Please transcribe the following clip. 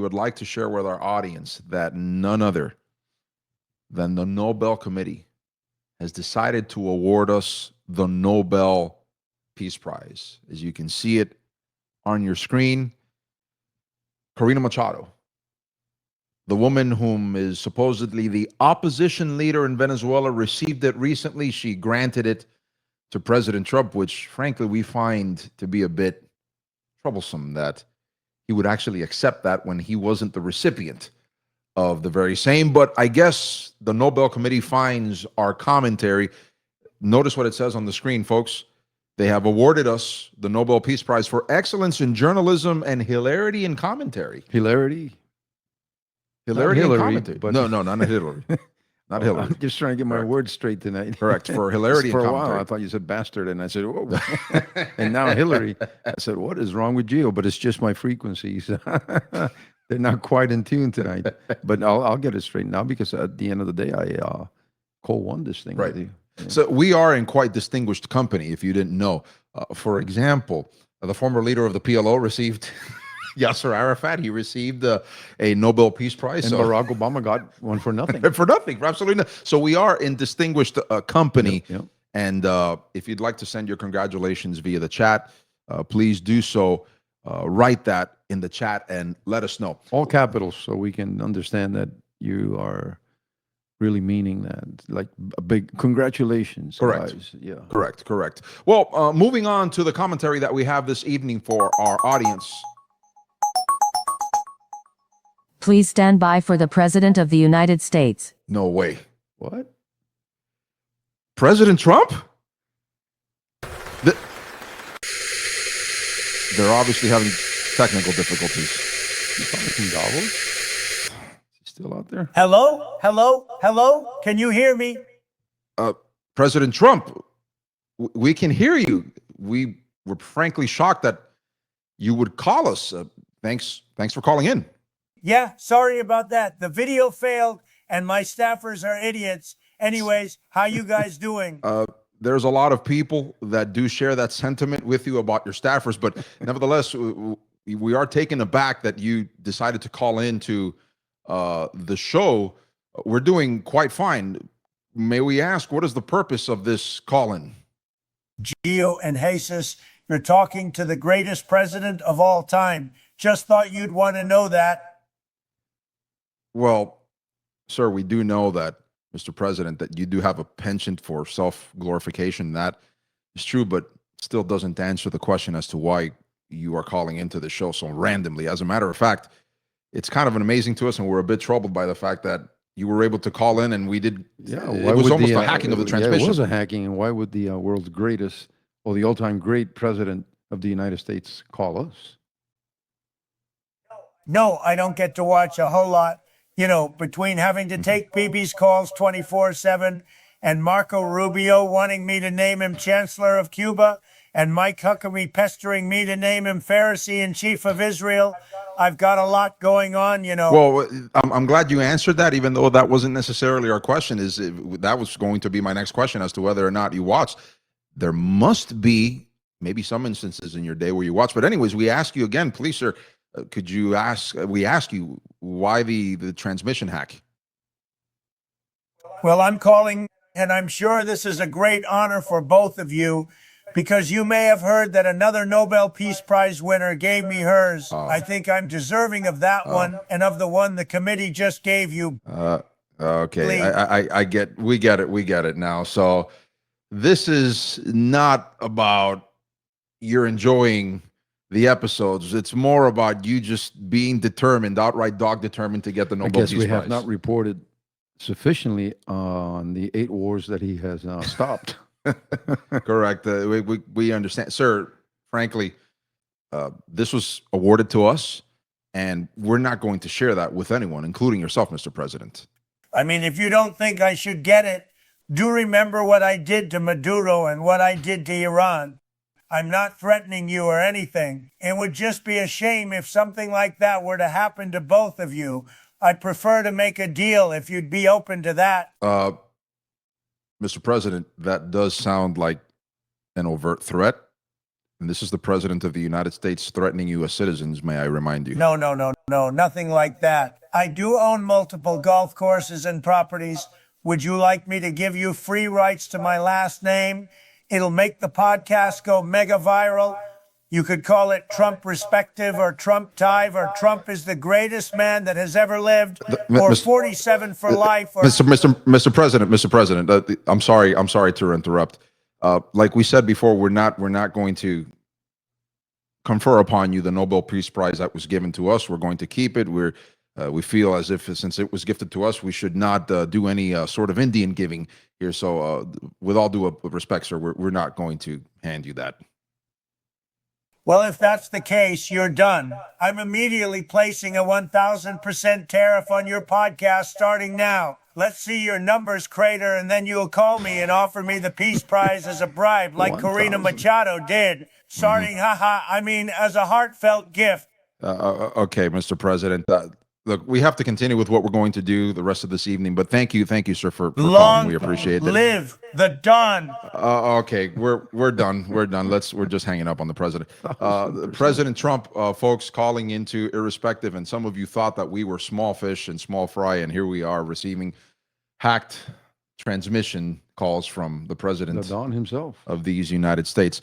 would like to share with our audience that none other than the Nobel Committee has decided to award us the Nobel Peace Prize. As you can see it on your screen, Corina Machado, the woman whom is supposedly the opposition leader in Venezuela, received it recently. She granted it to President Trump, which frankly we find to be a bit troublesome that he would actually accept that when he wasn't the recipient of the very same. But I guess the Nobel Committee finds our commentary. Notice what it says on the screen, folks. They have awarded us the Nobel Peace Prize for excellence in journalism and hilarity in commentary. Hilarity? Hilarity Hillary, in commentary. but No, not Hillary. Not Hillary. I'm just trying to get my Correct. words straight tonight. Correct. For hilarity For in a commentary. while, I thought you said bastard, and I said, whoa. And now Hillary. I said, what is wrong with Gio? But it's just my frequencies. They're not quite in tune tonight. But I'll get it straight now, because at the end of the day, I co-won this thing Right. with you. Yeah. So we are in quite distinguished company, if you didn't know. For example, the former leader of the PLO received, Yasser Arafat, he received a Nobel Peace Prize. And Barack Obama got one for nothing. For nothing, for absolutely nothing. So we are in distinguished company. Yep. And if you'd like to send your congratulations via the chat, please do so. Write that in the chat and let us know. All capitals, so we can understand that you are really meaning that. Like a big congratulations. Correct. Guys. Yeah. Correct. Well, moving on to the commentary that we have this evening for our audience. Please stand by for the President of the United States. No way. What? President Trump? They're obviously having technical difficulties. You calling from Davos? Is he still out there? Hello? Hello? Hello? Can you hear me? President Trump, we can hear you. We were frankly shocked that you would call us. Thanks for calling in. Yeah, sorry about that. The video failed and my staffers are idiots. Anyways, how you guys doing? There's a lot of people that do share that sentiment with you about your staffers, but nevertheless, we are taken aback that you decided to call into the show. We're doing quite fine. May we ask, what is the purpose of this call-in? Gio and Jesus, you're talking to the greatest president of all time. Just thought you'd want to know that. Well, sir, we do know that, Mr. President, that you do have a penchant for self-glorification. That is true, but still doesn't answer the question as to why you are calling into the show so randomly. As a matter of fact, it's kind of amazing to us, and we're a bit troubled by the fact that you were able to call in and we did. Yeah, it was almost a hacking of the transmission. Yeah, it was a hacking, and why would the world's greatest, or the all-time great president of the United States call us? No, I don't get to watch a whole lot. You know, between having to take BB's calls 24/7 and Marco Rubio wanting me to name him Chancellor of Cuba and Mike Huckabee pestering me to name him Pharisee-in-Chief of Israel, I've got a lot going on, you know. Well, I'm glad you answered that, even though that wasn't necessarily our question. That was going to be my next question as to whether or not you watched. There must be maybe some instances in your day where you watch. But anyways, we ask you again, please, sir, could you ask, we ask you, why the transmission hack? Well, I'm calling, and I'm sure this is a great honor for both of you, because you may have heard that another Nobel Peace Prize winner gave me hers. I think I'm deserving of that one and of the one the committee just gave you. Okay, we get it now. So this is not about you're enjoying the episodes. It's more about you just being determined, outright dog determined to get the Nobel Peace Prize. I guess we have not reported sufficiently on the 8 wars that he has stopped. Correct. We understand. Sir, frankly, this was awarded to us, and we're not going to share that with anyone, including yourself, Mr. President. I mean, if you don't think I should get it, do remember what I did to Maduro and what I did to Iran. I'm not threatening you or anything. It would just be a shame if something like that were to happen to both of you. I'd prefer to make a deal if you'd be open to that. Mr. President, that does sound like an overt threat. And this is the president of the United States threatening U.S. citizens, may I remind you. No, nothing like that. I do own multiple golf courses and properties. Would you like me to give you free rights to my last name? It'll make the podcast go mega viral. You could call it Trump Respective or Trump Tive or Trump is the greatest man that has ever lived or 47 for life. Or Mr. President, I'm sorry to interrupt. Like we said before, we're not going to confer upon you the Nobel Peace Prize that was given to us. We're going to keep it. We feel as if since it was gifted to us, we should not do any sort of Indian giving here. So with all due respect, sir, we're not going to hand you that. Well, if that's the case, you're done. I'm immediately placing a 1,000% tariff on your podcast starting now. Let's see your numbers crater, and then you'll call me and offer me the Peace Prize as a bribe like Corina Machado did. Starting, as a heartfelt gift. Okay, Mr. President. Look, we have to continue with what we're going to do the rest of this evening, but thank you, sir, for calling. We appreciate it. Live the Don. Okay, we're done. We're done. We're just hanging up on the president. President Trump, folks, calling into Irrespective, and some of you thought that we were small fish and small fry, and here we are receiving hacked transmission calls from the president The Don himself of these United States.